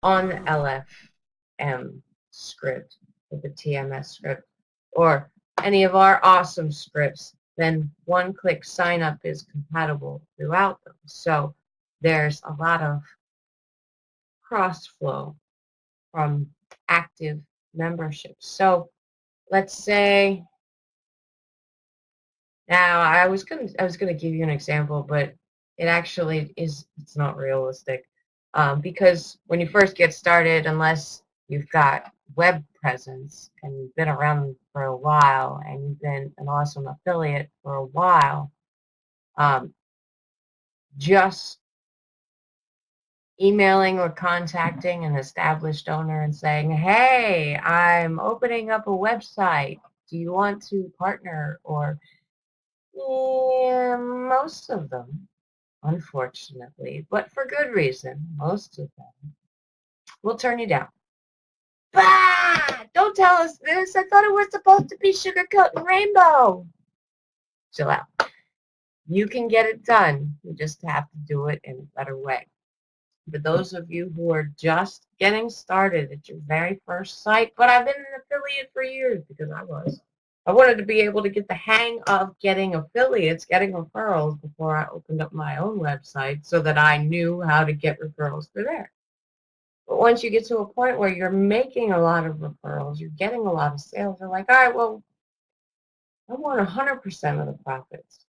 on the LFM script, with the TMS script, or any of our awesome scripts, then one-click sign-up is compatible throughout them. So there's a lot of cross-flow from active memberships. So let's say, now I was gonna give you an example, but it actually it's not realistic, because when you first get started, unless you've got web presence and you've been around for a while and you've been an awesome affiliate for a while, um, just emailing or contacting an established owner and saying, hey, I'm opening up a website. Do you want to partner? Or yeah, most of them, unfortunately, but for good reason, most of them will turn you down. Bah! Don't tell us this. I thought it was supposed to be sugarcoat and rainbow. Chill out. You can get it done. You just have to do it in a better way. For those of you who are just getting started at your very first site, but I've been an affiliate for years because I wanted to be able to get the hang of getting affiliates, getting referrals before I opened up my own website so that I knew how to get referrals for there. But once you get to a point where you're making a lot of referrals, you're getting a lot of sales, you're like, all right, well, I want 100% of the profits.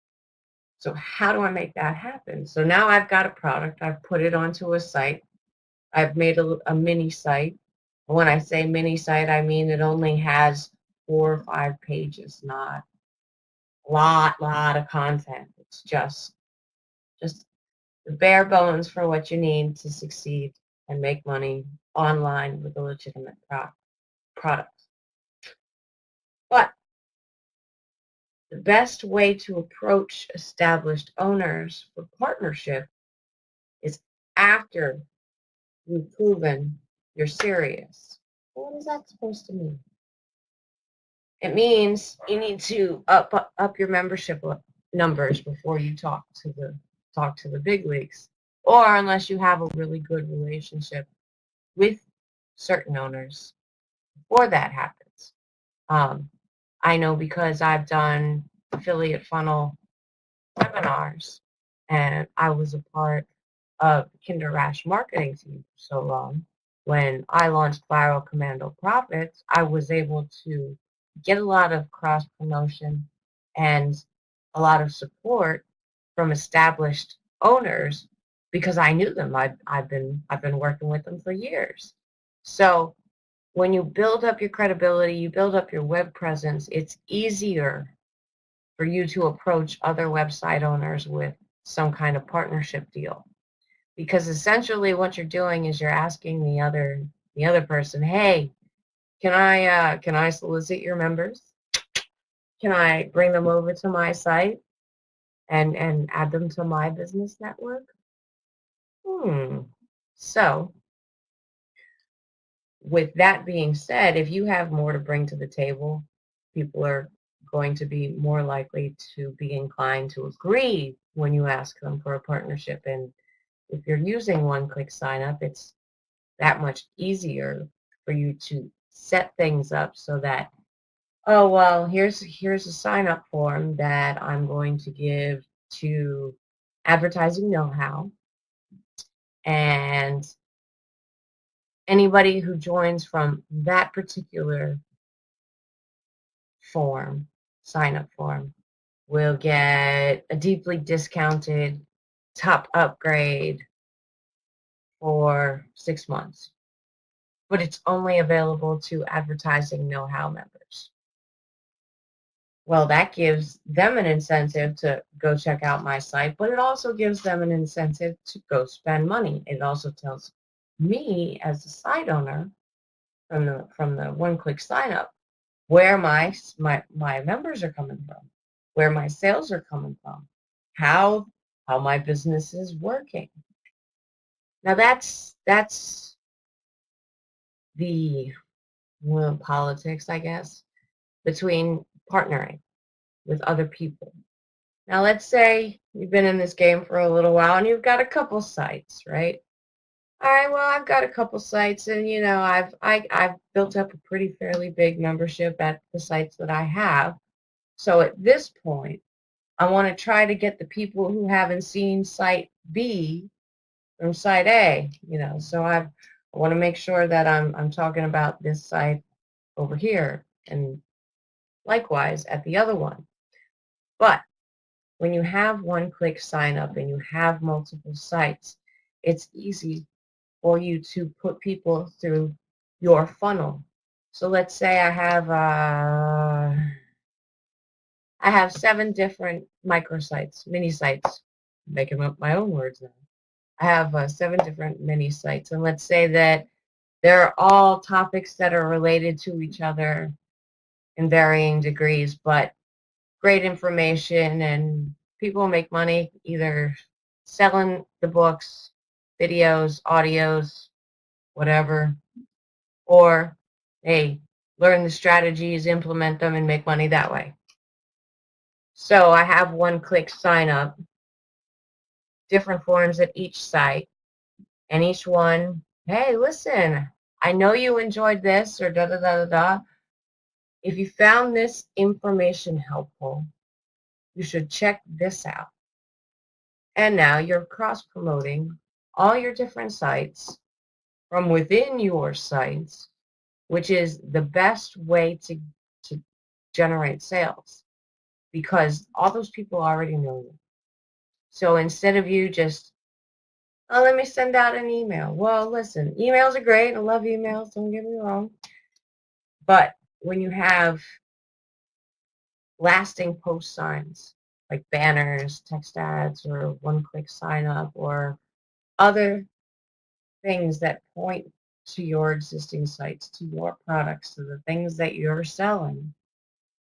So how do I make that happen? So now I've got a product, I've put it onto a site, I've made a mini site. When I say mini site, I mean it only has 4 or 5 pages, not a lot of content. It's just the bare bones for what you need to succeed and make money online with a legitimate product. But the best way to approach established owners for partnership is after you've proven you're serious. What is that supposed to mean? It means you need to up your membership numbers before you talk to the big leagues, or unless you have a really good relationship with certain owners before that happens. I know because I've done affiliate funnel webinars, and I was a part of Kinder Rash marketing team for so long. When I launched Viral Commando Profits, I was able to get a lot of cross promotion and a lot of support from established owners because I knew them. I've been working with them for years. So when you build up your credibility, you build up your web presence, it's easier for you to approach other website owners with some kind of partnership deal. Because essentially what you're doing is you're asking the other person, hey, can I solicit your members? Can I bring them over to my site and add them to my business network? So with that being said, if you have more to bring to the table, people are going to be more likely to be inclined to agree when you ask them for a partnership. And if you're using one-click sign up, it's that much easier for you to set things up so that, oh, well, here's a sign-up form that I'm going to give to Advertising Know-How, and anybody who joins from that particular form, sign-up form, will get a deeply discounted top upgrade for 6 months. But it's only available to Advertising Know-How members. Well, that gives them an incentive to go check out my site, but it also gives them an incentive to go spend money. It also tells me as a site owner from the one-click sign up where my members are coming from, where my sales are coming from, how my business is working. Now that's the politics, I guess, between partnering with other people. Now let's say you've been in this game for a little while and you've got a couple sites, right? All right, well, I've got a couple sites, and I've built up a pretty fairly big membership at the sites that I have. So at this point, I want to try to get the people who haven't seen site B from site A. So I want to make sure that I'm talking about this site over here, and likewise at the other one. But when you have one-click sign up and you have multiple sites, it's easy for you to put people through your funnel. So let's say I have 7 different microsites, mini sites. I'm making up my own words now. I have 7 different mini sites, and let's say that they're all topics that are related to each other in varying degrees, but great information, and people make money either selling the books, videos, audios, whatever, or hey, learn the strategies, implement them, and make money that way. So I have one-click sign up, different forms at each site, and each one, hey, listen, I know you enjoyed this, or da da da da da. If you found this information helpful, you should check this out. And now you're cross-promoting all your different sites from within your sites, which is the best way to generate sales, because all those people already know you. So instead of you just, oh, let me send out an email. Well, listen, emails are great. I love emails, don't get me wrong. But when you have lasting post signs like banners, text ads, or one-click sign up, or other things that point to your existing sites, to your products, to the things that you're selling,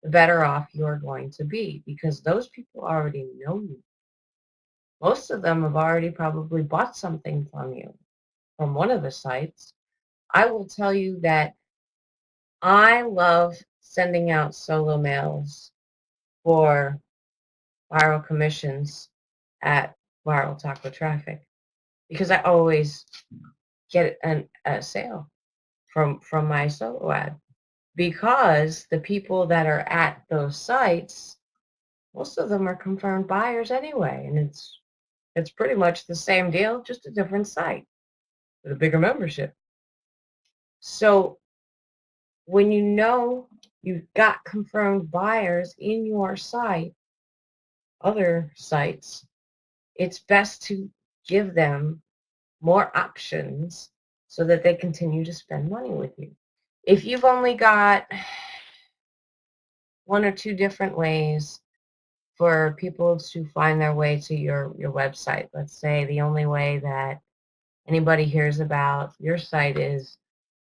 the better off you're going to be, because those people already know you. Most of them have already probably bought something from you from one of the sites. I will tell you that I love sending out solo mails for viral commissions at Viral Taco Traffic, because I always get a sale from my solo ad, because the people that are at those sites, most of them are confirmed buyers anyway, and it's pretty much the same deal, just a different site with a bigger membership. So when you know you've got confirmed buyers in your site, other sites, it's best to give them more options so that they continue to spend money with you. If you've only got 1 or 2 different ways for people to find their way to your website, let's say the only way that anybody hears about your site is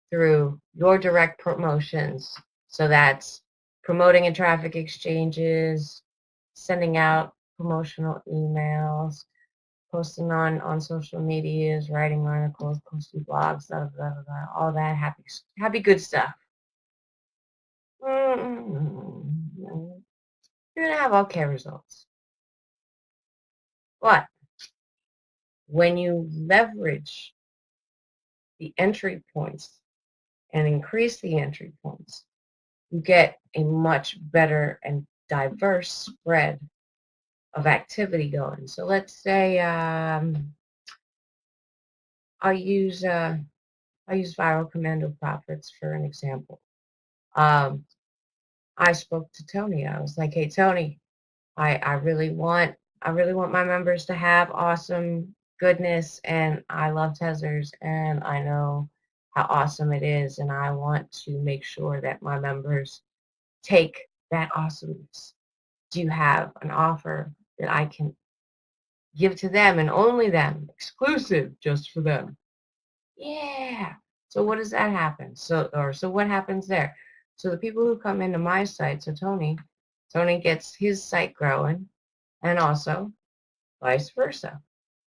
through your direct promotions. So that's promoting in traffic exchanges, sending out promotional emails, posting on social medias, writing articles, posting blogs, blah, blah, blah, blah, all that happy good stuff. You're gonna have okay results. But when you leverage the entry points and increase the entry points, you get a much better and diverse spread of activity going. So let's say I'll use Viral Commando Profits for an example. I spoke to Tony. I was like, "Hey, Tony, I really want my members to have awesome goodness, and I love Tezers, and I know how awesome it is, and I want to make sure that my members take that awesomeness. Do you have an offer that I can give to them and only them, exclusive just for them?" Yeah. So what does that happen? So what happens there? So the people who come into my site, so Tony gets his site growing, and also vice versa.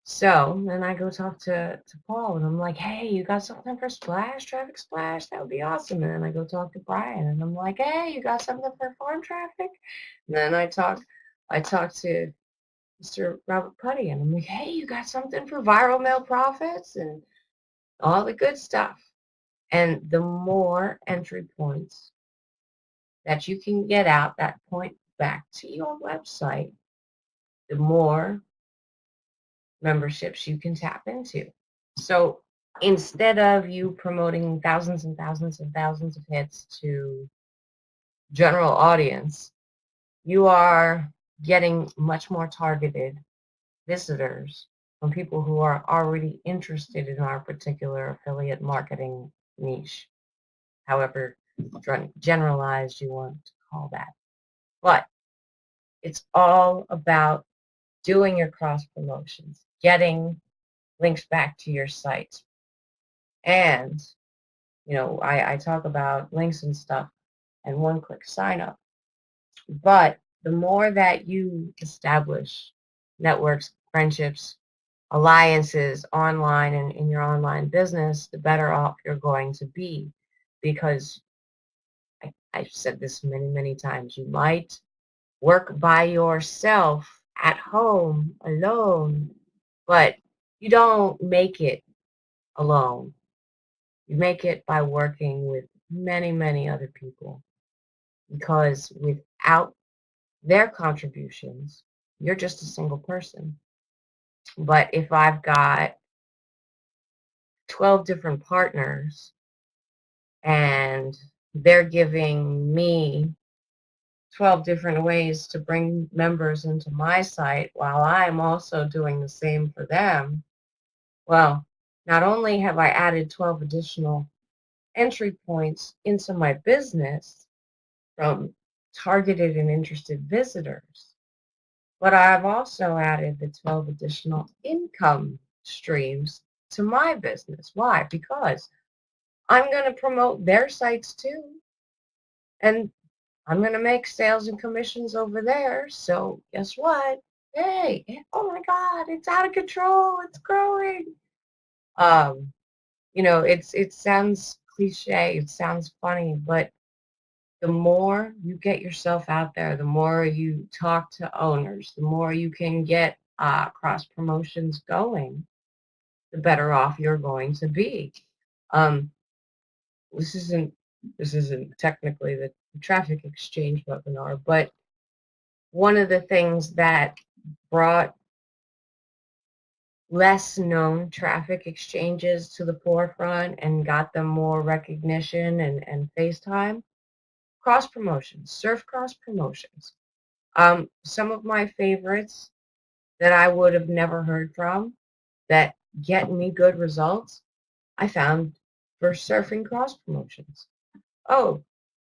So then I go talk to Paul, and I'm like, "Hey, you got something for Splash, Traffic Splash? That would be awesome." And then I go talk to Brian, and I'm like, "Hey, you got something for Farm Traffic?" And then I talk to Mr. Robert Putty, and I'm like, "Hey, you got something for Viral Mail Profits?" And all the good stuff. And the more entry points that you can get out that point back to your website, the more memberships you can tap into. So instead of you promoting thousands and thousands and thousands of hits to general audience, you are getting much more targeted visitors from people who are already interested in our particular affiliate marketing niche, however generalized you want to call that. But it's all about doing your cross promotions, getting links back to your site. And, I talk about links and stuff and one-click sign up. But the more that you establish networks, friendships, alliances online and in your online business, the better off you're going to be. Because I've said this many, many times, you might work by yourself at home alone, but you don't make it alone. You make it by working with many, many other people, because without their contributions, you're just a single person. But if I've got 12 different partners and they're giving me 12 different ways to bring members into my site while I'm also doing the same for them, well, not only have I added 12 additional entry points into my business from targeted and interested visitors, but I've also added the 12 additional income streams to my business. Why? Because I'm going to promote their sites too, and I'm going to make sales and commissions over there. So guess what? Hey, oh my God, it's out of control. It's growing. Um, it sounds cliche. It sounds funny, but the more you get yourself out there, the more you talk to owners, the more you can get cross promotions going, the better off you're going to be. Um, this isn't technically the traffic exchange webinar, but one of the things that brought less known traffic exchanges to the forefront and got them more recognition and face time, cross promotions, surf cross promotions. Some of my favorites that I would have never heard from that get me good results, I found for surfing cross promotions. Oh,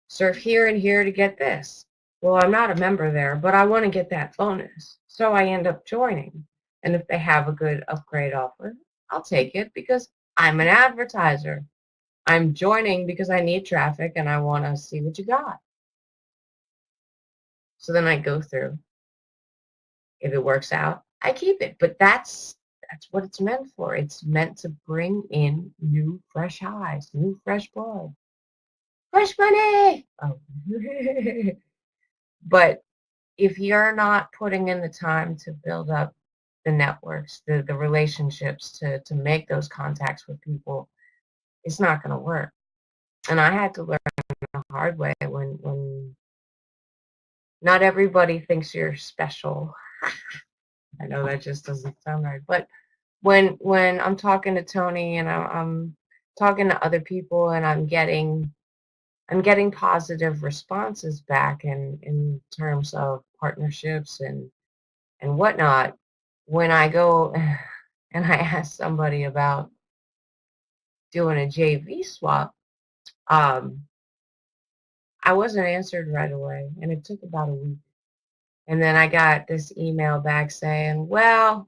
surf here and here to get this. Well, I'm not a member there, but I want to get that bonus. So I end up joining. And if they have a good upgrade offer, I'll take it because I'm an advertiser. I'm joining because I need traffic and I want to see what you got. So then I go through. If it works out, I keep it. But that's what it's meant for. It's meant to bring in new, fresh eyes, new, fresh blood, fresh money. Oh. But if you're not putting in the time to build up the networks, the relationships to make those contacts with people, it's not going to work. And I had to learn the hard way when not everybody thinks you're special. I know that just doesn't sound right, but when I'm talking to Tony and I'm talking to other people and I'm getting positive responses back in terms of partnerships and whatnot, when I go and I ask somebody about doing a JV swap, I wasn't answered right away, and it took about a week. And then I got this email back saying, well,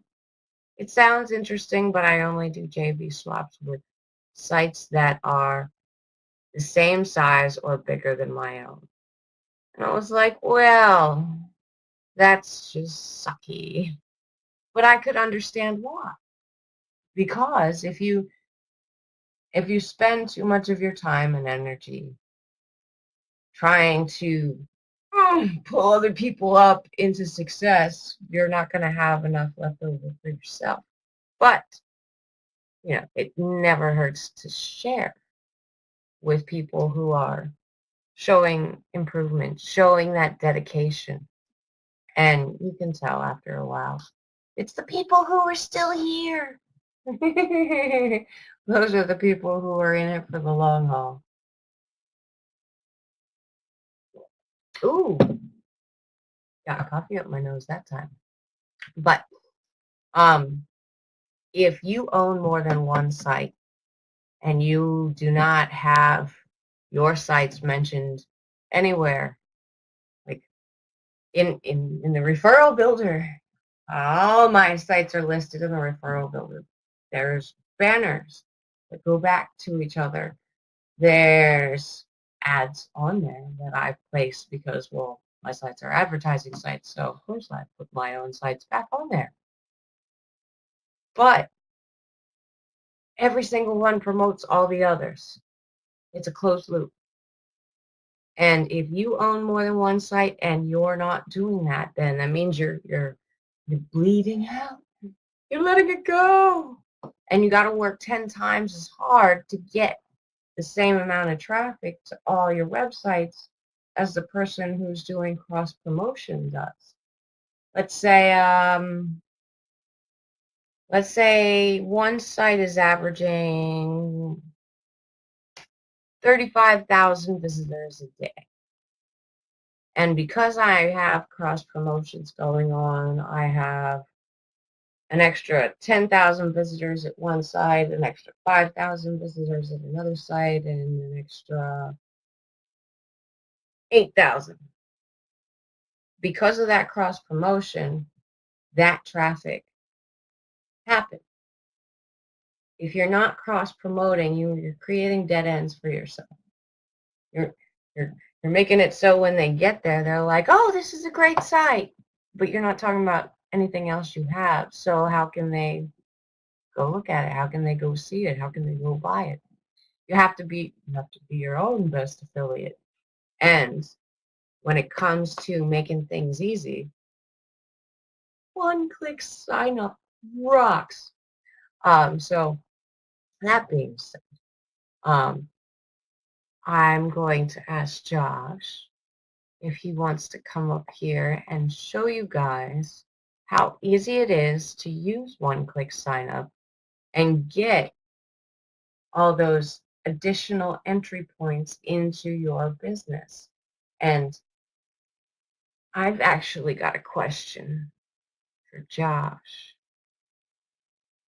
it sounds interesting, but I only do JV swaps with sites that are the same size or bigger than my own. And I was like, well, that's just sucky. But I could understand why. Because if you spend too much of your time and energy trying to pull other people up into success, you're not going to have enough left over for yourself. But it never hurts to share with people who are showing improvement, showing that dedication. And you can tell after a while, it's the people who are still here. Those are the people who are in it for the long haul. Ooh, got a coffee up my nose that time. But if you own more than one site and you do not have your sites mentioned anywhere, like in the referral builder, all my sites are listed in the referral builder. There's banners that go back to each other. There's ads on there that I place because, well, my sites are advertising sites, so of course I put my own sites back on there. But every single one promotes all the others. It's a closed loop. And if you own more than one site and you're not doing that, then that means you're bleeding out. You're letting it go. And you got to work 10 times as hard to get the same amount of traffic to all your websites as the person who's doing cross promotion does. Let's say one site is averaging 35,000 visitors a day. And because I have cross promotions going on, I have an extra 10,000 visitors at one site, an extra 5,000 visitors at another site, and an extra 8,000. Because of that cross promotion, that traffic happens. If you're not cross promoting, you're creating dead ends for yourself. You're you're you're making it so when they get there, they're like, "Oh, this is a great site," but you're not talking about anything else you have. So how can they go look at it? How can they go see it? How can they go buy it? You have to be your own best affiliate. And when it comes to making things easy, one-click sign up rocks. So that being said, um, I'm going to ask Josh if he wants to come up here and show you guys how easy it is to use one-click sign up and get all those additional entry points into your business. And I've actually got a question for Josh.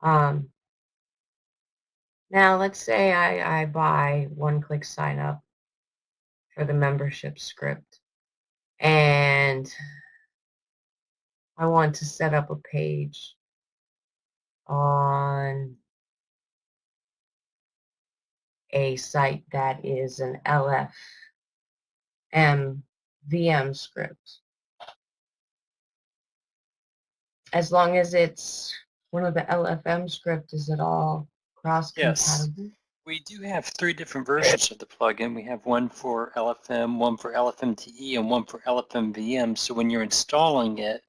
Um, Now, let's say I buy one-click sign up for the membership script, and I want to set up a page on a site that is an LFM VM script. As long as it's one of the LFM script, is it all Yes, cross-compatible? we do have 3 different versions of the plugin. We have one for LFM, one for LFMTE, and one for LFMVM. So when you're installing it,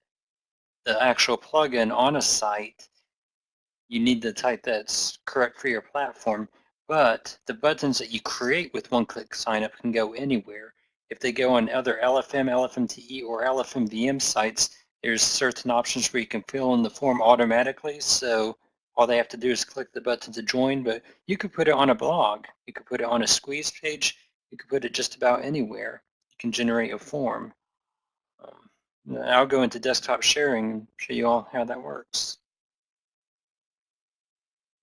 the actual plugin on a site, you need the type that's correct for your platform. But the buttons that you create with one-click signup can go anywhere. If they go on other LFM, LFMTE, or LFMVM sites, there's certain options where you can fill in the form automatically. So all they have to do is click the button to join, but you could put it on a blog. You could put it on a squeeze page. You could put it just about anywhere. You can generate a form. I'll go into desktop sharing and show you all how that works.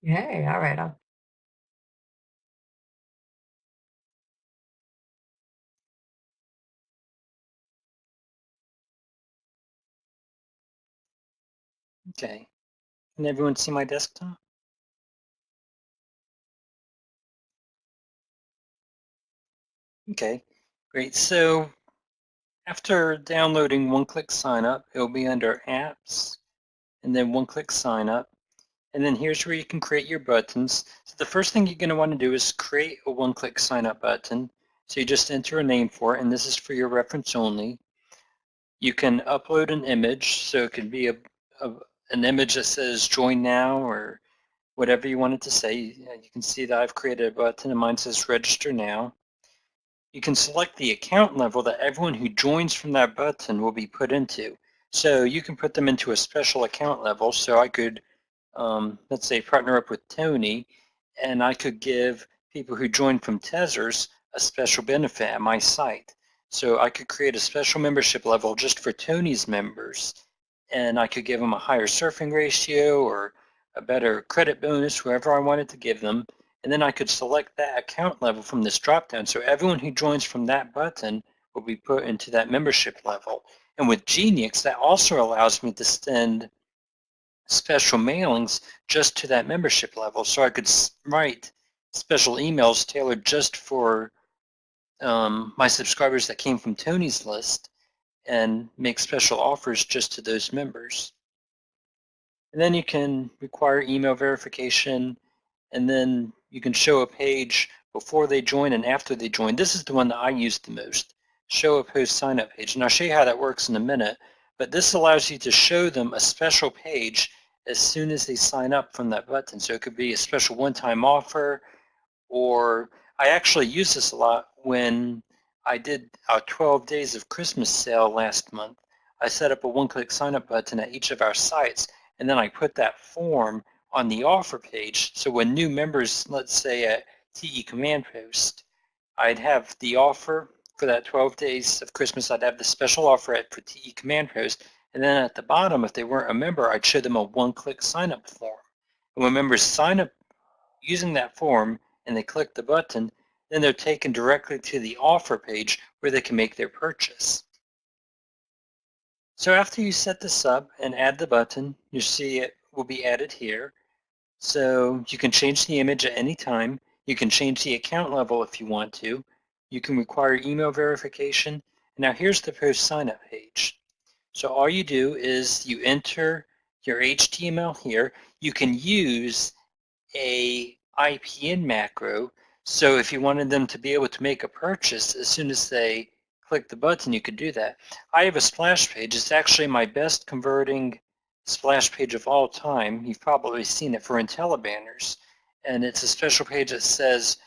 Hey, all right. Okay. Can everyone see my desktop? Okay, great. So after downloading one-click sign up, it'll be under apps and then one-click sign up. And then here's where you can create your buttons. So the first thing you're going to want to do is create a one-click sign up button. So you just enter a name for it, and this is for your reference only. You can upload an image, so it could be an image that says join now, or whatever you wanted to say. You can see that I've created a button and mine says register now. You can select the account level that everyone who joins from that button will be put into. So you can put them into a special account level. So I could, let's say, partner up with Tony, and I could give people who join from Tezers a special benefit at my site. So I could create a special membership level just for Tony's members, and I could give them a higher surfing ratio or a better credit bonus, whoever I wanted to give them. And then I could select that account level from this dropdown. So everyone who joins from that button will be put into that membership level. And with Genius, that also allows me to send special mailings just to that membership level. So I could write special emails tailored just for my subscribers that came from Tony's list and make special offers just to those members. And then you can require email verification, and then you can show a page before they join and after they join. This is the one that I use the most, show a post sign up page. And I'll show you how that works in a minute, but this allows you to show them a special page as soon as they sign up from that button. So it could be a special one-time offer, or I actually use this a lot when I did our 12 days of Christmas sale last month. I set up a one-click sign-up button at each of our sites, and then I put that form on the offer page. So when new members, let's say at TE Command Post, I'd have the offer for that 12 days of Christmas. I'd have the special offer for TE Command Post, and then at the bottom, if they weren't a member, I'd show them a one-click sign-up form. And when members sign up using that form and they click the button, then they're taken directly to the offer page where they can make their purchase. So after you set this up and add the button, you see it will be added here. So you can change the image at any time. You can change the account level if you want to. You can require email verification. Now here's the post sign up page. So all you do is you enter your HTML here. You can use a IPN macro. So if you wanted them to be able to make a purchase as soon as they click the button, you could do that. I have a splash page. It's actually my best converting splash page of all time. You've probably seen it for IntelliBanners. And it's a special page that says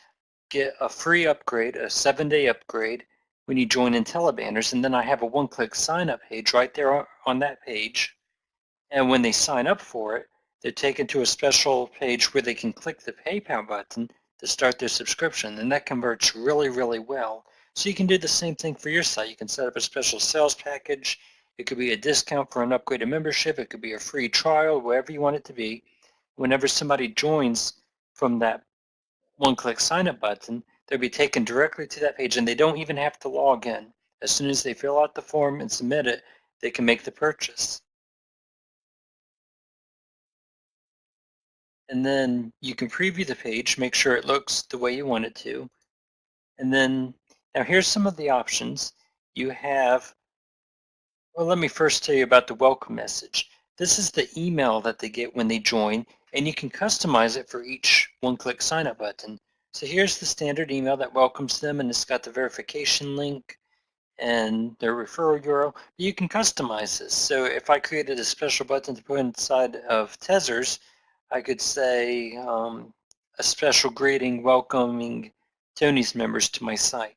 get a free upgrade, a 7-day upgrade when you join IntelliBanners. And then I have a one-click sign-up page right there on that page. And when they sign up for it, they're taken to a special page where they can click the PayPal button to start their subscription, and that converts really, really well. So you can do the same thing for your site. You can set up a special sales package. It could be a discount for an upgraded membership. It could be a free trial, whatever you want it to be. Whenever somebody joins from that one-click sign-up button, they'll be taken directly to that page, and they don't even have to log in. As soon as they fill out the form and submit it, they can make the purchase. And then you can preview the page, make sure it looks the way you want it to. And then, now here's some of the options. You have, well, let me first tell you about the welcome message. This is the email that they get when they join, and you can customize it for each one-click sign-up button. So here's the standard email that welcomes them, and it's got the verification link and their referral URL. But you can customize this. So if I created a special button to put inside of Tezers, I could say a special greeting welcoming Tony's members to my site.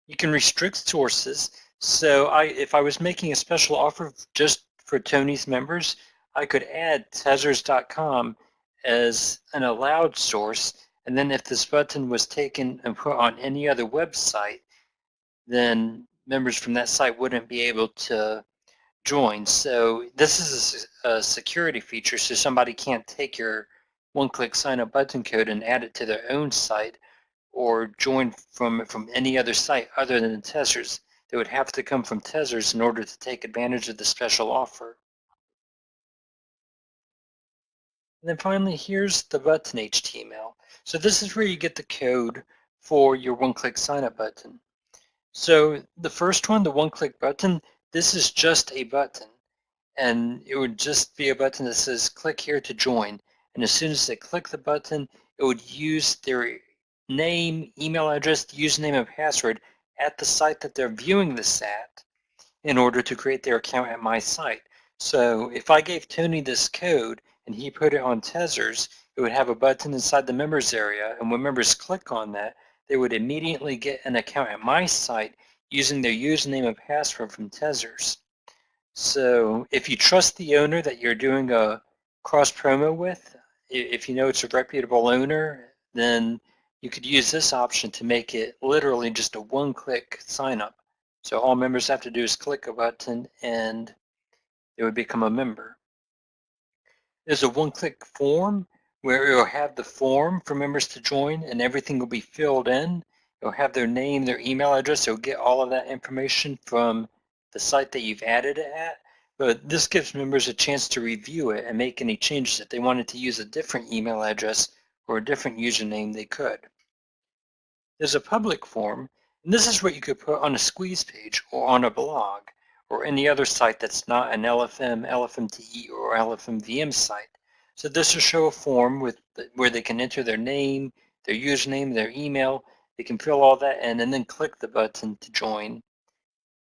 You can restrict sources. So if I was making a special offer just for Tony's members, I could add Tezers.com as an allowed source. And then if this button was taken and put on any other website, then members from that site wouldn't be able to join. So this is a security feature, so somebody can't take your one-click sign-up button code and add it to their own site or join from any other site other than Tezers. They would have to come from Tezers in order to take advantage of the special offer. And then finally, here's the button HTML. So this is where you get the code for your one-click sign-up button. So the first one, the one-click button, this is just a button. And it would just be a button that says click here to join. And as soon as they click the button, it would use their name, email address, username, and password at the site that they're viewing this at in order to create their account at my site. So if I gave Tony this code and he put it on Tezers, it would have a button inside the members area, and when members click on that, they would immediately get an account at my site using their username and password from Tezers. So if you trust the owner that you're doing a cross promo with, if you know it's a reputable owner, then you could use this option to make it literally just a one-click sign up. So all members have to do is click a button and they would become a member. There's a one-click form where it'll have the form for members to join and everything will be filled in. It'll have their name, their email address. It'll get all of that information from the site that you've added it at. But this gives members a chance to review it and make any changes. If they wanted to use a different email address or a different username, they could. There's a public form, and this is what you could put on a squeeze page or on a blog or any other site that's not an LFM, LFMTE, or LFMVM site. So this will show a form where they can enter their name, their username, their email. They can fill all that in and then click the button to join.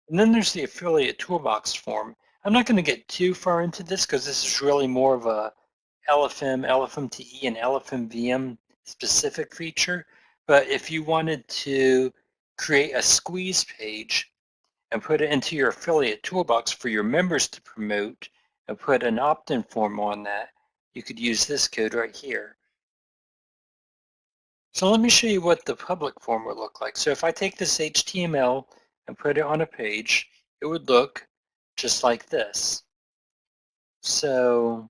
And then there's the affiliate toolbox form. I'm not going to get too far into this because this is really more of a LFM, LFMTE, and LFMVM specific feature. But if you wanted to create a squeeze page and put it into your affiliate toolbox for your members to promote and put an opt-in form on that, you could use this code right here. So let me show you what the public form would look like. So if I take this HTML and put it on a page, it would look just like this. So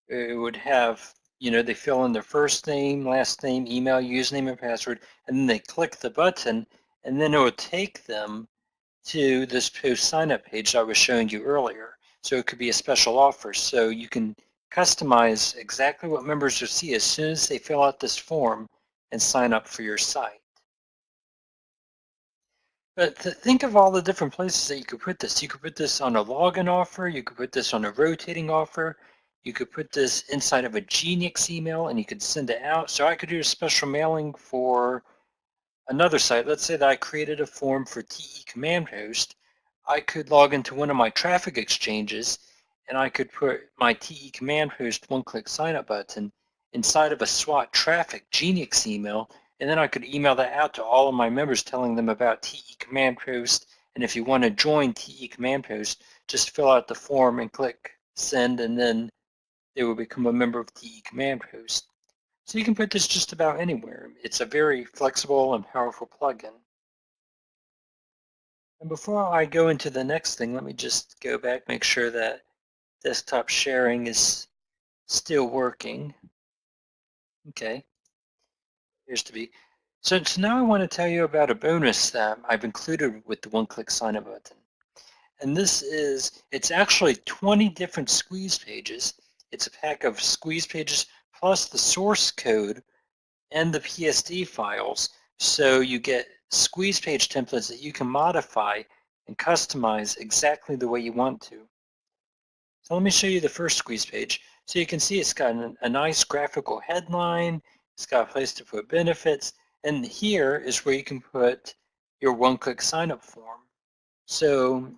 it would have, they fill in their first name, last name, email, username, and password, and then they click the button, and then it would take them to this post sign-up page I was showing you earlier. So it could be a special offer. So you can customize exactly what members will see as soon as they fill out this form and sign up for your site. But think of all the different places that you could put this. You could put this on a login offer. You could put this on a rotating offer. You could put this inside of a Genius email and you could send it out. So I could do a special mailing for another site. Let's say that I created a form for TE Command Host. I could log into one of my traffic exchanges and I could put my TE Command Host one-click sign-up button inside of a SWAT traffic Genius email, and then I could email that out to all of my members telling them about TE Command Host, and if you want to join TE Command Host, just fill out the form and click send, and then they will become a member of TE Command Host. So you can put this just about anywhere. It's a very flexible and powerful plugin. And before I go into the next thing, let me just go back, make sure that desktop sharing is still working. Okay, appears to be. So now I want to tell you about a bonus that I've included with the one-click sign-up button. And this is, it's actually 20 different squeeze pages. It's a pack of squeeze pages plus the source code and the PSD files. So you get squeeze page templates that you can modify and customize exactly the way you want to. So let me show you the first squeeze page. So you can see it's got a nice graphical headline, it's got a place to put benefits, and here is where you can put your one-click sign-up form. So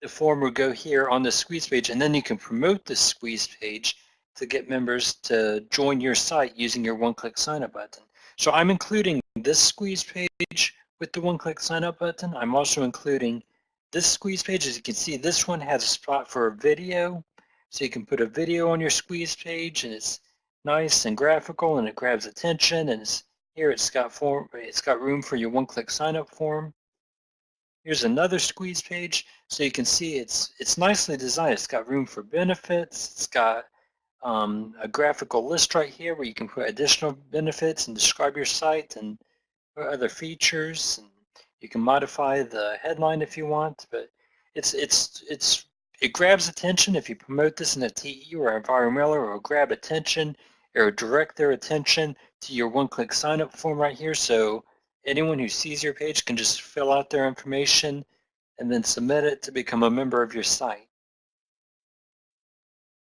the form will go here on the squeeze page, and then you can promote the squeeze page to get members to join your site using your one-click sign-up button. So I'm including this squeeze page with the one-click sign-up button. I'm also including this squeeze page. As you can see, this one has a spot for a video, so you can put a video on your squeeze page, and it's nice and graphical, and it grabs attention. And here it's got room for your one-click sign-up form. Here's another squeeze page, so you can see it's nicely designed. It's got room for benefits. It's got a graphical list right here where you can put additional benefits and describe your site and put other features. And you can modify the headline if you want, but it grabs attention. If you promote this in a TE or a environmental, or grab attention or direct their attention to your one-click sign-up form right here. So anyone who sees your page can just fill out their information and then submit it to become a member of your site.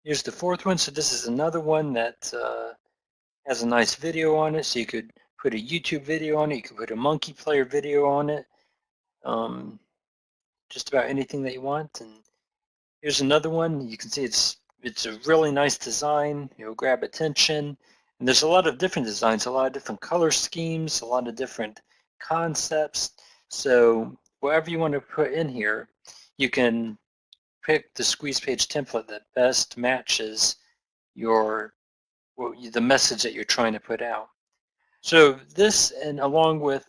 Here's the fourth one. So this is another one that has a nice video on it. So you could put a YouTube video on it. You could put a monkey player video on it. Just about anything that you want. And here's another one. You can see it's it's a really nice design. It'll grab attention. And there's a lot of different designs, a lot of different color schemes, a lot of different concepts. So whatever you want to put in here, you can pick the squeeze page template that best matches your the message that you're trying to put out. So this, and along with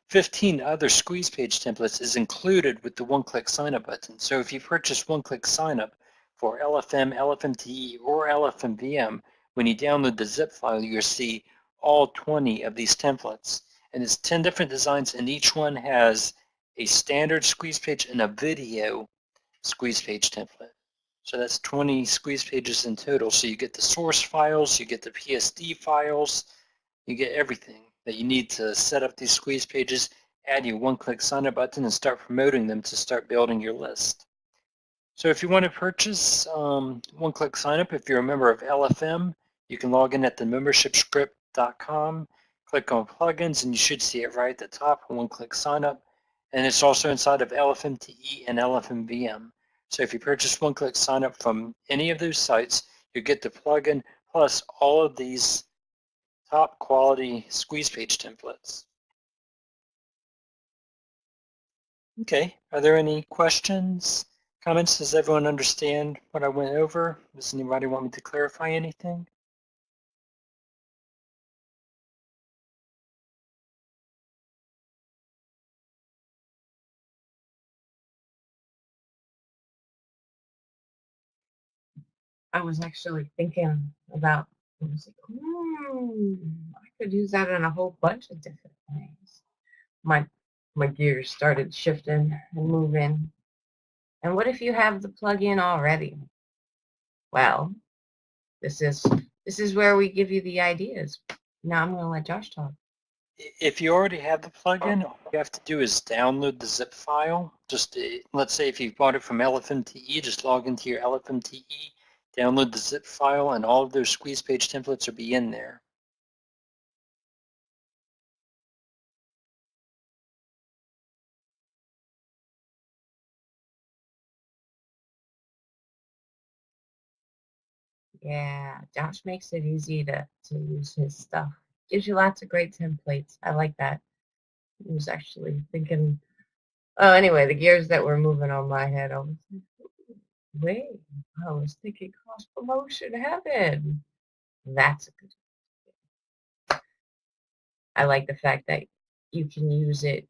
15 other squeeze page templates, is included with the one-click sign-up button. So if you purchase one-click sign-up for LFM, LFMTE, or LFMVM, when you download the zip file, you'll see all 20 of these templates. And it's 10 different designs, and each one has a standard squeeze page and a video squeeze page template. So that's 20 squeeze pages in total. So you get the source files, you get the PSD files, you get everything that you need to set up these squeeze pages, add your one-click sign-up button, and start promoting them to start building your list. So if you want to purchase one-click sign-up, if you're a member of LFM, you can log in at the membershipscript.com, click on plugins, and you should see it right at the top, one-click sign-up. And it's also inside of LFMTE and LFMVM. So if you purchase one-click sign-up from any of those sites, you get the plugin plus all of these top quality squeeze page templates. Okay, are there any questions, comments? Does everyone understand what I went over? Does anybody want me to clarify anything? I was actually thinking about, I was like, I could use that in a whole bunch of different ways. My gears started shifting and moving. And what if you have the plugin already? Well, this is where we give you the ideas. Now I'm gonna let Josh talk. If you already have the plugin, all you have to do is download the zip file. Just let's say if you bought it from LFMTE, just log into your LFMTE, download the zip file, and all of those squeeze page templates will be in there. Yeah, Josh makes it easy to use his stuff. Gives you lots of great templates. I like that. I was actually thinking, oh, anyway, the gears that were moving on my head, I was like, wait, I was thinking cross promotion heaven. That's a good. I like the fact that you can use it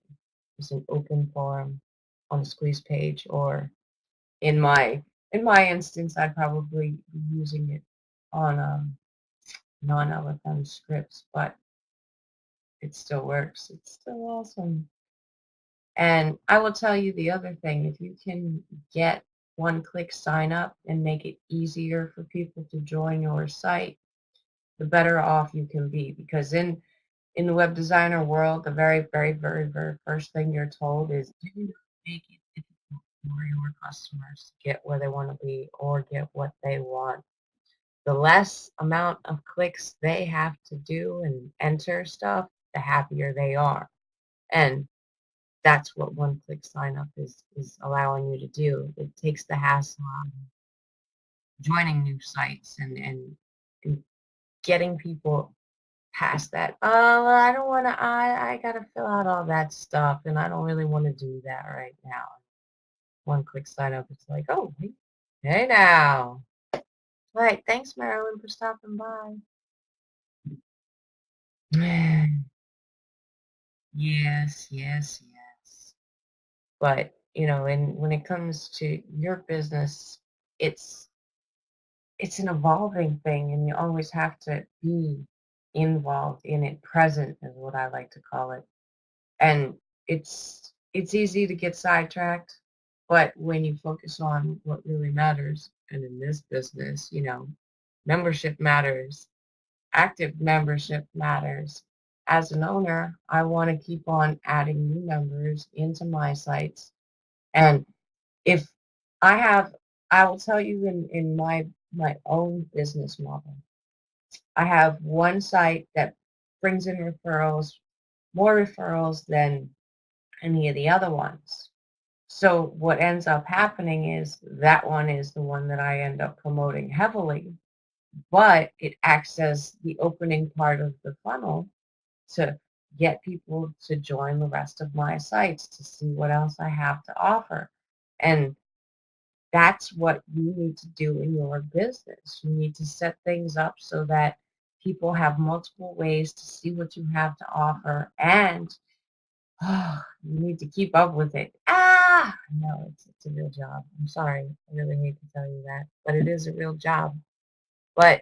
as an open forum on a squeeze page, or in my instance, I'd probably be using it on non-LFM scripts, but it still works. It's still awesome. And I will tell you the other thing, if you can get one-click sign up and make it easier for people to join your site, the better off you can be. Because in the web designer world, the very, very, very, very first thing you're told is do not make it difficult for your customers to get where they want to be or get what they want. The less amount of clicks they have to do and enter stuff, the happier they are. And that's what one-click sign up is allowing you to do. It takes the hassle out of joining new sites and getting people past that. Oh, I don't want to, I got to fill out all that stuff and I don't really want to do that right now. One-click sign up, it's like, oh, hey now. All right, thanks, Marilyn, for stopping by. Yes, yes, yes. But, when it comes to your business, it's it's an evolving thing and you always have to be involved in it. Present is what I like to call it. And it's easy to get sidetracked, but when you focus on what really matters, and in this business, membership matters, active membership matters. As an owner, I want to keep on adding new members into my sites. And if I have, I will tell you in my own business model, I have one site that brings in referrals, more referrals than any of the other ones. So what ends up happening is that one is the one that I end up promoting heavily, but it acts as the opening part of the funnel to get people to join the rest of my sites to see what else I have to offer. And that's what you need to do in your business. You need to set things up so that people have multiple ways to see what you have to offer, and you need to keep up with it. No, it's a real job. I'm sorry. I really hate to tell you that, but it is a real job. But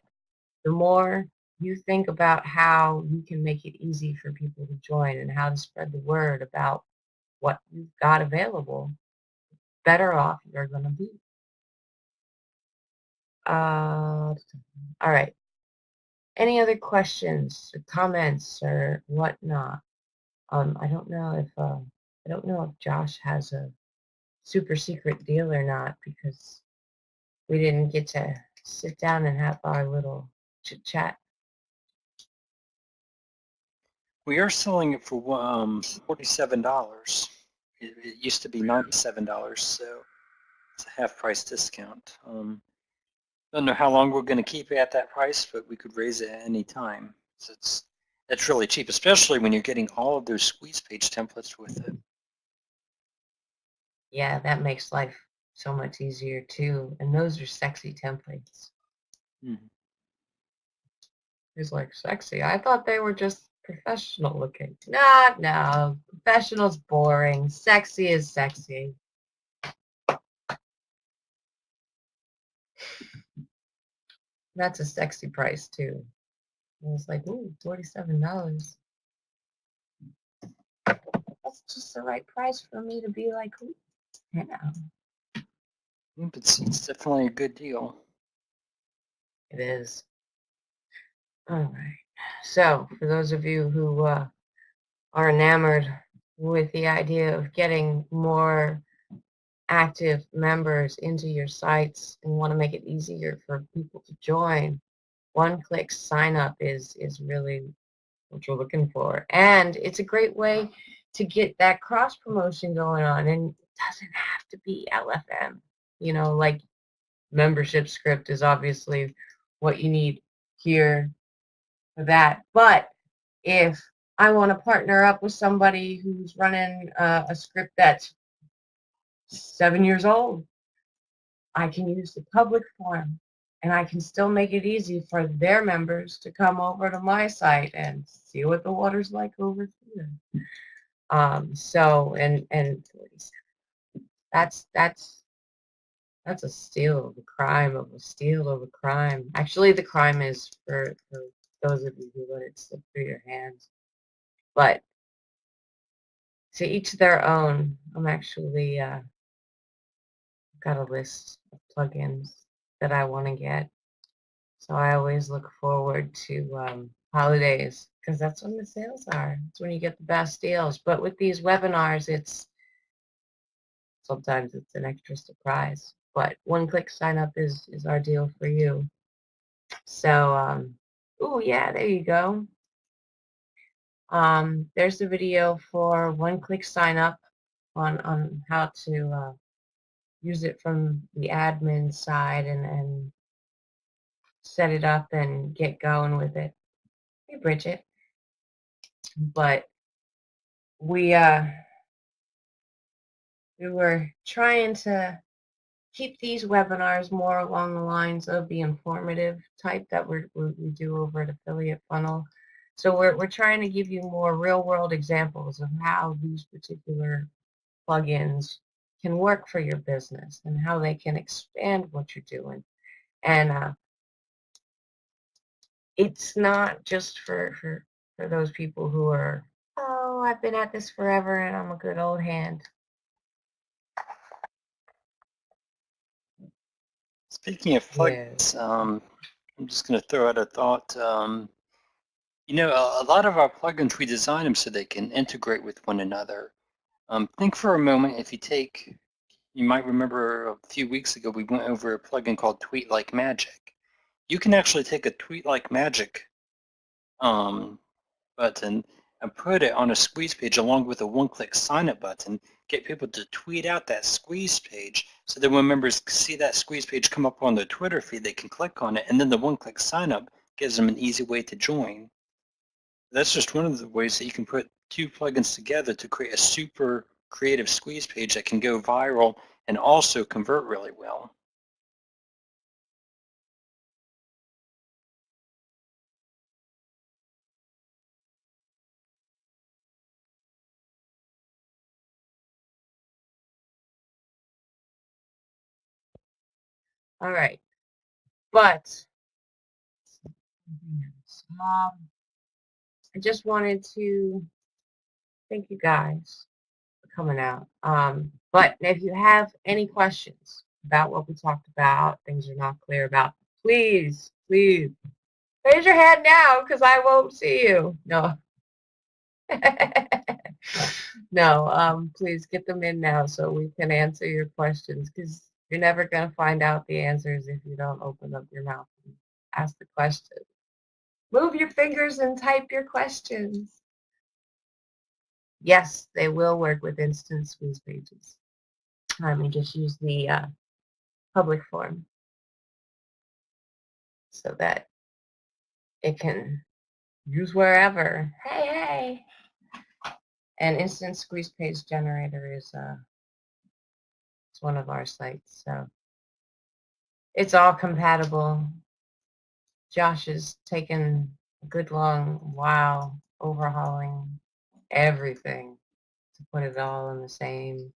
the more you think about how you can make it easy for people to join and how to spread the word about what you've got available, better off you're going to be. All right. Any other questions or comments or whatnot? I don't know if Josh has a super secret deal or not, because we didn't get to sit down and have our little chit chat. We are selling it for $47. It used to be $97, so it's a half price discount. Don't know how long we're going to keep it at that price, but we could raise it at any time. So it's really cheap, especially when you're getting all of those squeeze page templates with it. Yeah, that makes life so much easier too. And those are sexy templates. He's like, sexy? I thought they were just professional looking. No. Professional's boring. Sexy is sexy. That's a sexy price too. I was like, ooh, $47. That's just the right price for me to be like, ooh, yeah. It's definitely a good deal. It is. All right. So for those of you who are enamored with the idea of getting more active members into your sites and want to make it easier for people to join, one-click sign up is really what you're looking for. And it's a great way to get that cross promotion going on. And it doesn't have to be LFM. You know, like membership script is obviously what you need here for that. But if I want to partner up with somebody who's running a script that's 7 years old, I can use the public forum, and I can still make it easy for their members to come over to my site and see what the water's like over here. So, and that's a steal of a crime of a steal of a crime. Actually, the crime is for those of you who let it slip through your hands. But to each their own. I'm actually got a list of plugins that I want to get. So I always look forward to holidays, because that's when the sales are. It's when you get the best deals. But with these webinars, sometimes it's an extra surprise. But one-click sign up is our deal for you. So, oh yeah, there you go. There's the video for one-click sign up on how to use it from the admin side and set it up and get going with it. Hey, Bridget. But we were trying to keep these webinars more along the lines of the informative type that we do over at Affiliate Funnel. So we're trying to give you more real-world examples of how these particular plugins can work for your business and how they can expand what you're doing. And it's not just for those people who are, oh, I've been at this forever and I'm a good old hand. Speaking of plugins, I'm just going to throw out a thought. You know, a lot of our plugins, we design them so they can integrate with one another. Think for a moment, you might remember a few weeks ago, we went over a plugin called Tweet Like Magic. You can actually take a Tweet Like Magic button and put it on a squeeze page along with a one-click sign-up button, get people to tweet out that squeeze page so that when members see that squeeze page come up on their Twitter feed, they can click on it, and then the one-click sign-up gives them an easy way to join. That's just one of the ways that you can put two plugins together to create a super creative squeeze page that can go viral and also convert really well. All right, but I just wanted to thank you guys for coming out. But if you have any questions about what we talked about, things you're not clear about, please, please raise your hand now because I won't see you. No. No, please get them in now so we can answer your questions because you're never going to find out the answers if you don't open up your mouth and ask the question. Move your fingers and type your questions. Yes, they will work with instant squeeze pages. You just use the public form so that it can use wherever. Hey, hey. And instant squeeze page generator is it's one of our sites, so it's all compatible. Josh has taken a good long while overhauling everything to put it all in the same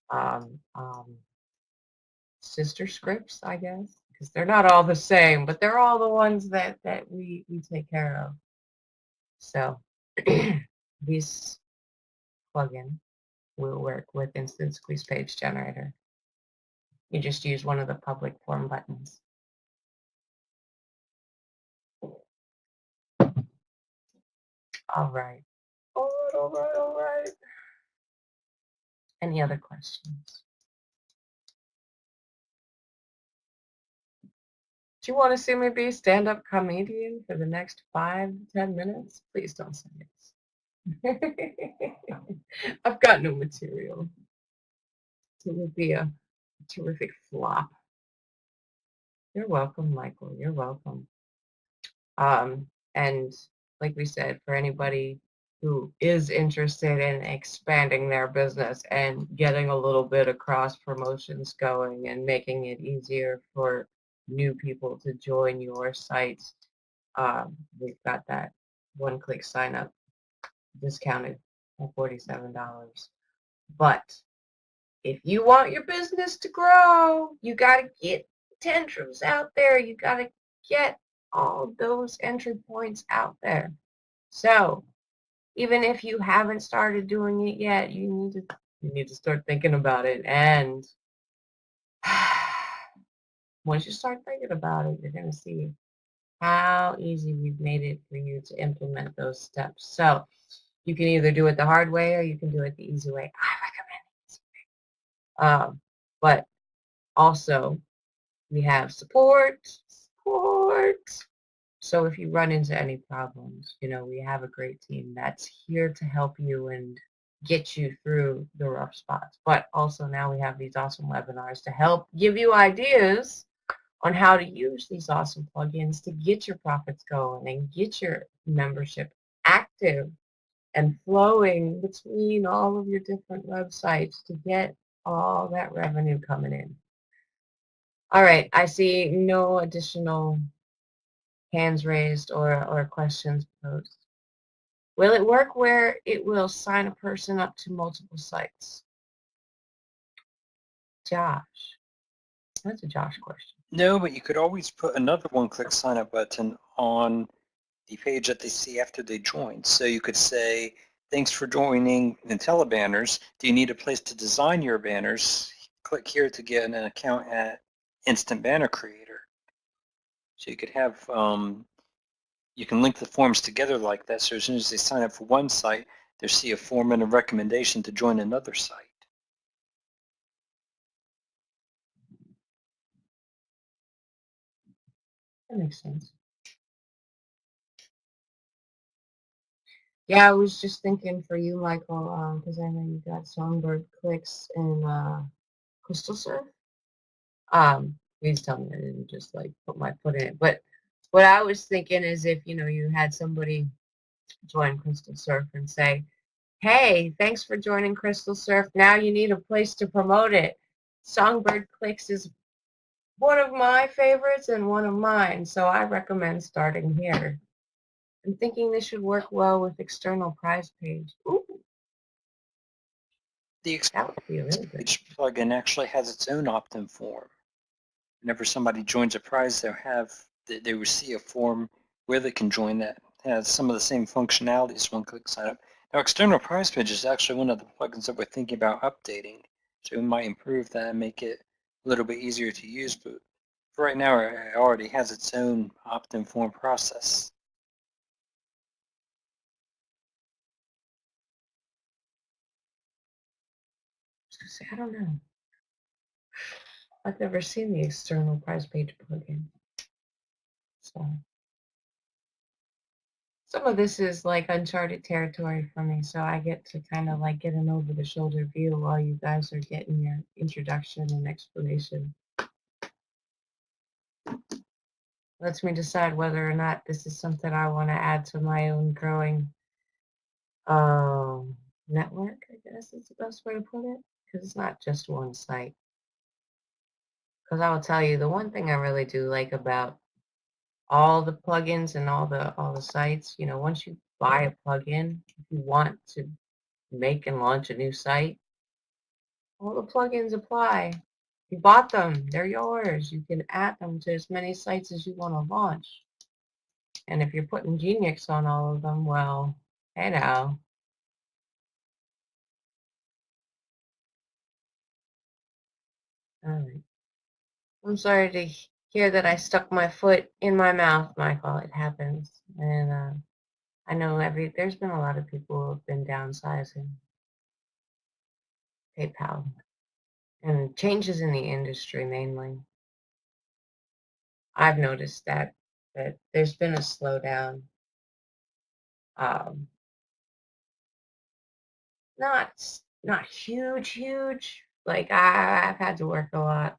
um, um, sister scripts, I guess, because they're not all the same, but they're all the ones that we take care of. So this plugin will work with Instant Squeeze Page Generator. You just use one of the public form buttons. All right. All right, all right, all right. Any other questions? Do you want to see me be a stand-up comedian for the next 5 to 10 minutes? Please don't say yes. I've got no material. It would be a terrific flop. You're welcome, Michael. You're welcome. And like we said, for anybody who is interested in expanding their business and getting a little bit of cross promotions going and making it easier for new people to join your sites, we've got that one-click sign up discounted at $47. But if you want your business to grow, you got to get tantrums out there. You got to get all those entry points out there. So even if you haven't started doing it yet, you need to start thinking about it. And once you start thinking about it, you're going to see how easy we've made it for you to implement those steps. So you can either do it the hard way or you can do it the easy way. I recommend it. But also, we have support. So if you run into any problems, we have a great team that's here to help you and get you through the rough spots. But also now we have these awesome webinars to help give you ideas on how to use these awesome plugins to get your profits going and get your membership active and flowing between all of your different websites to get all that revenue coming in. All right, I see no additional hands raised or questions posed. Will it work where it will sign a person up to multiple sites? Josh. That's a Josh question. No, but you could always put another one-click sign-up button on the page that they see after they join. So you could say, thanks for joining Nutella Banners. Do you need a place to design your banners? Click here to get an account at Instant Banner Creator. So you could have, you can link the forms together like that. So as soon as they sign up for one site, they'll see a form and a recommendation to join another site. That makes sense. Yeah, I was just thinking for you, Michael, because I know you got Songbird Clicks and Crystal Surf. Please tell me I didn't just like put my foot in it. But what I was thinking is if you had somebody join Crystal Surf and say, "Hey, thanks for joining Crystal Surf. Now you need a place to promote it. Songbird Clicks is one of my favorites and one of mine, so I recommend starting here. I'm thinking this should work well with external prize page." Ooh, The that would be really good. Each plugin actually has its own opt-in form. Whenever somebody joins a prize, they will see a form where they can join that has some of the same functionalities as one-click signup. Now, external prize page is actually one of the plugins that we're thinking about updating, so we might improve that and make it a little bit easier to use. But for right now, it already has its own opt-in form process. I don't know. I've never seen the external prize page plugin. So some of this is like uncharted territory for me, so I get to kind of like get an over-the-shoulder view while you guys are getting your introduction and explanation. Lets me decide whether or not this is something I want to add to my own growing network, I guess is the best way to put it, because it's not just one site. Because I will tell you, the one thing I really do like about all the plugins and all the sites, once you buy a plugin, if you want to make and launch a new site, all the plugins apply. You bought them, they're yours. You can add them to as many sites as you want to launch. And if you're putting Genius on all of them, well, hey now. All right. I'm sorry to hear that I stuck my foot in my mouth, Michael. It happens. And I know there's been a lot of people who have been downsizing PayPal and changes in the industry mainly. I've noticed that there's been a slowdown. Um, not huge. Like I've had to work a lot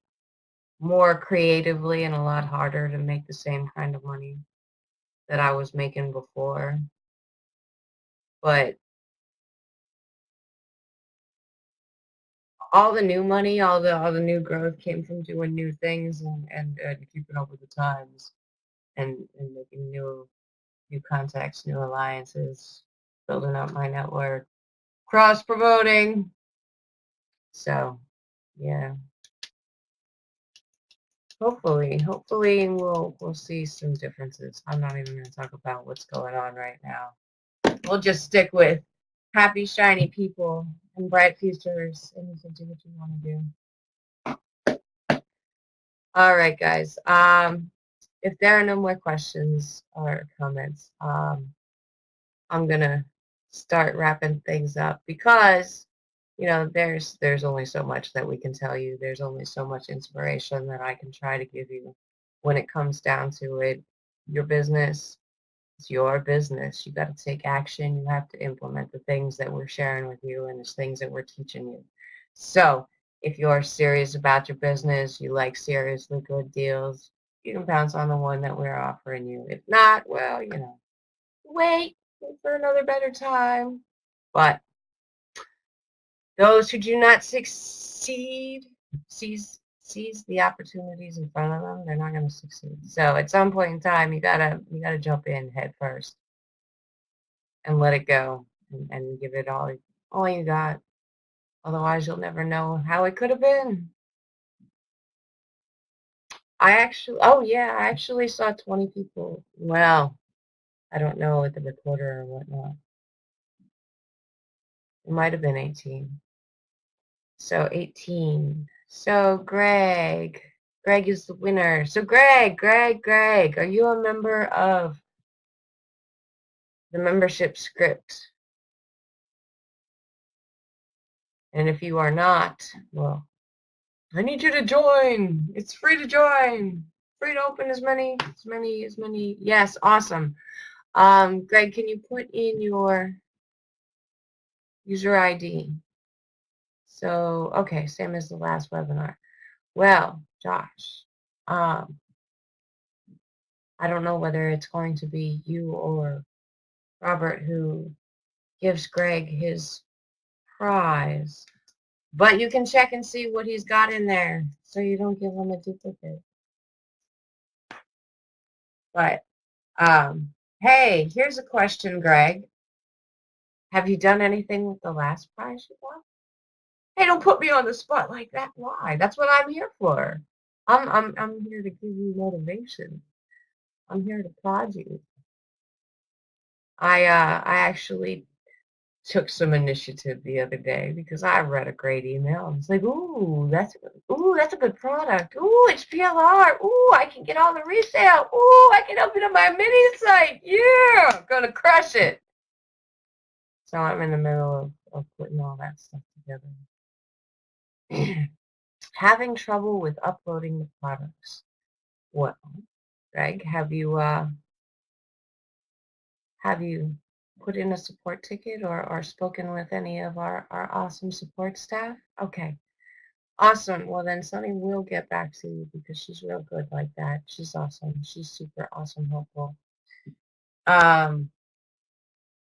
more creatively and a lot harder to make the same kind of money that I was making before. But all the new money, all the new growth came from doing new things and keeping up with the times and making new contacts, new alliances, building up my network, cross promoting. So yeah. Hopefully we'll see some differences. I'm not even going to talk about what's going on right now. We'll just stick with happy, shiny people and bright futures, and you can do what you want to do. All right, guys. If there are no more questions or comments, I'm gonna start wrapping things up because there's only so much that we can tell you. There's only so much inspiration that I can try to give you. When it comes down to it, your business, it's your business. You got to take action. You have to implement the things that we're sharing with you and the things that we're teaching you. So if you're serious about your business, you like seriously good deals, you can pounce on the one that we're offering you. If not, well, wait for another better time. But those who do not succeed seize the opportunities in front of them. They're not going to succeed. So at some point in time, you gotta jump in head first and let it go and give it all you got. Otherwise, you'll never know how it could have been. I actually saw 20 people. Well, I don't know with the recorder or whatnot. It might have been 18. So 18. So Greg is the winner. So Greg, are you a member of the membership script? And if you are not, well, I need you to join. It's free to join. Free to open as many. Yes, awesome. Greg, can you put in your user ID? So, okay, same as the last webinar. Well, Josh, I don't know whether it's going to be you or Robert who gives Greg his prize, but you can check and see what he's got in there so you don't give him a duplicate. But, hey, here's a question, Greg. Have you done anything with the last prize you got? Hey, don't put me on the spot like that. Why? That's what I'm here for. I'm here to give you motivation. I'm here to prod you. I actually took some initiative the other day because I read a great email. I was like, ooh, that's a good product. Ooh, it's PLR. Ooh, I can get all the resale. Ooh, I can open up my mini site. Yeah, I'm gonna crush it. So I'm in the middle of putting all that stuff together. Having trouble with uploading the products. Well, Greg, have you put in a support ticket or spoken with any of our awesome support staff? Okay, awesome. Well, then Sunny will get back to you because she's real good like that. She's awesome. She's super awesome, helpful.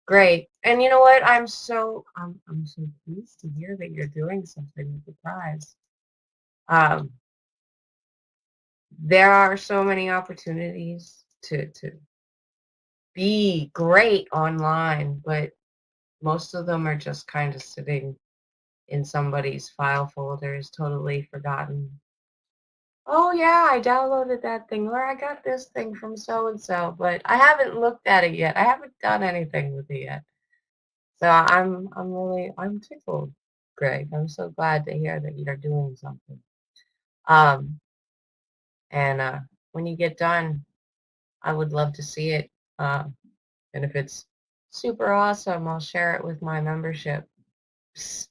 Great. And you know what? I'm so pleased to hear that you're doing something with the prize. There are so many opportunities to be great online, but most of them are just kind of sitting in somebody's file folders, totally forgotten. Oh yeah, I downloaded that thing, or I got this thing from so and so, but I haven't looked at it yet. I haven't done anything with it yet. So I'm tickled, Greg. I'm so glad to hear that you're doing something. And when you get done, I would love to see it. And if it's super awesome, I'll share it with my membership. Psst,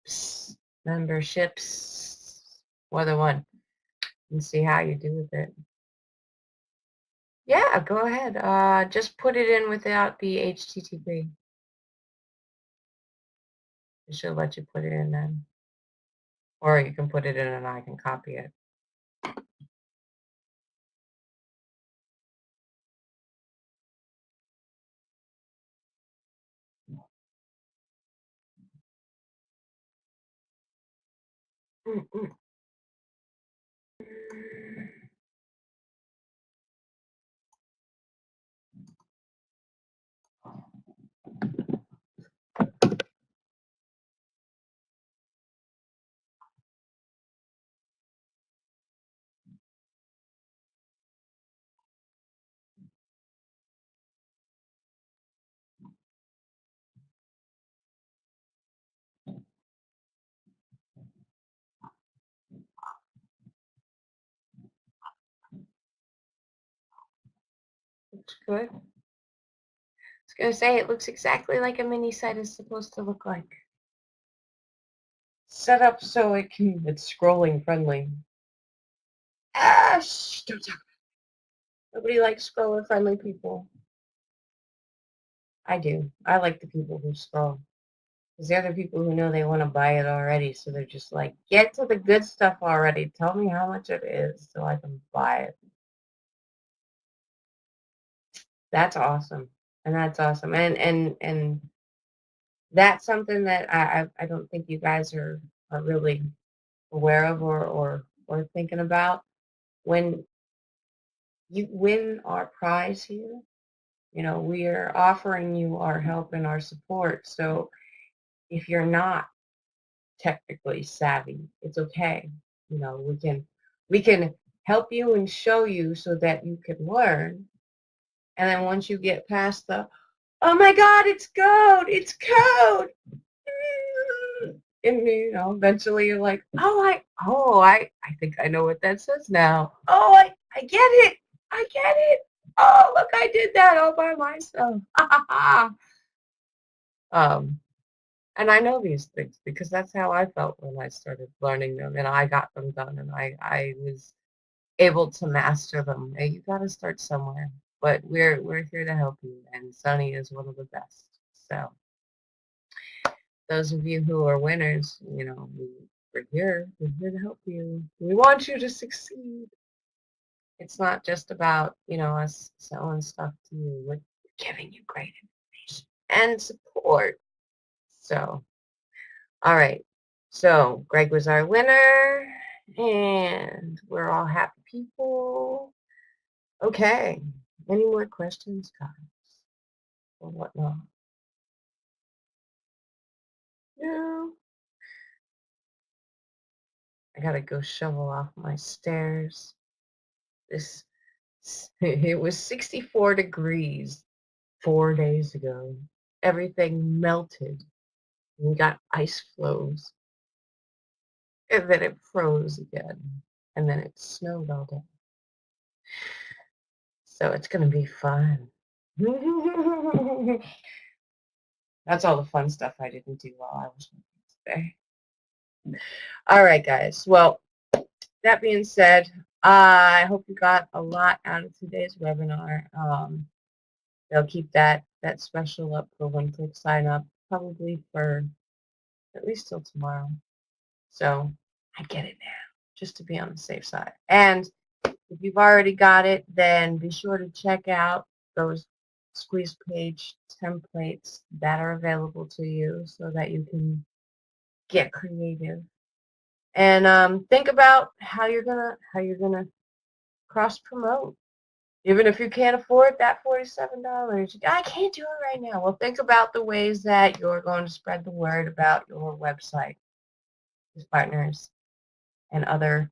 psst, memberships, more than one, and see how you do with it. Yeah, go ahead. Just put it in without the HTTP. It should let you put it in then. Or you can put it in and I can copy it. Looks good. I was going to say, it looks exactly like a mini site is supposed to look like. Set up so it's scrolling friendly. Ah, shh, don't talk. Nobody likes scroller friendly people. I do. I like the people who scroll. Because they're the people who know they want to buy it already. So they're just like, get to the good stuff already. Tell me how much it is so I can buy it. That's awesome. And that's awesome. And that's something that I don't think you guys are really aware of or thinking about. When you win our prize here, you know, we are offering you our help and our support. So if you're not technically savvy, it's okay. You know, we can help you and show you so that you can learn. And then once you get past the, oh my God, it's code, it's code. And you know, eventually you're like, I think I know what that says now. Oh, I get it. I get it. Oh, look, I did that all by myself. And I know these things because that's how I felt when I started learning them and I got them done and I was able to master them. You got to start somewhere. but we're here to help you, and Sunny is one of the best. So those of you who are winners, you know, we're here. We're here to help you. We want you to succeed. It's not just about, you know, us selling stuff to you. We're giving you great information and support. So, all right. So Greg was our winner, and we're all happy people. Okay. Any more questions, guys, or whatnot? No. I gotta go shovel off my stairs. This it was 64 degrees 4 days ago. Everything melted. We got ice flows. And then it froze again. And then it snowed all day. So it's gonna be fun. That's all the fun stuff I didn't do while I was working today. All right, guys. Well, that being said, I hope you got a lot out of today's webinar. They'll keep that special up for one-click sign up, probably for at least till tomorrow. So I get it now, just to be on the safe side. And if you've already got it, then be sure to check out those squeeze page templates that are available to you so that you can get creative. And think about how you're gonna cross promote. Even if you can't afford that $47, I can't do it right now. Well, think about the ways that you're going to spread the word about your website with partners and other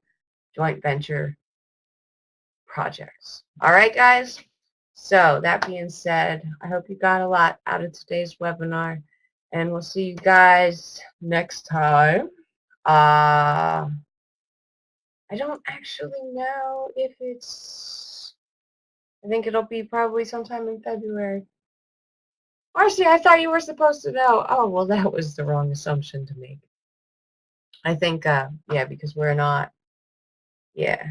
joint venture projects. All right, guys? So that being said, I hope you got a lot out of today's webinar, and we'll see you guys next time. I don't actually know if it's, I think it'll be probably sometime in February. Marcy, I thought you were supposed to know. Oh, well, that was the wrong assumption to make. I think, yeah, because we're not, yeah.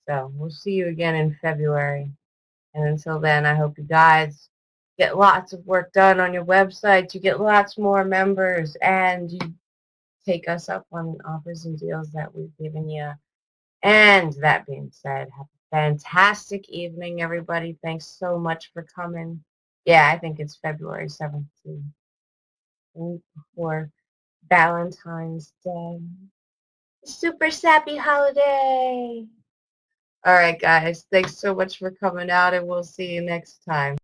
So we'll see you again in February. And until then, I hope you guys get lots of work done on your website. You get lots more members, and you take us up on offers and deals that we've given you. And that being said, have a fantastic evening, everybody. Thanks so much for coming. Yeah, I think it's February 17th, the week before Valentine's Day. Super sappy holiday. All right, guys. Thanks so much for coming out, and we'll see you next time.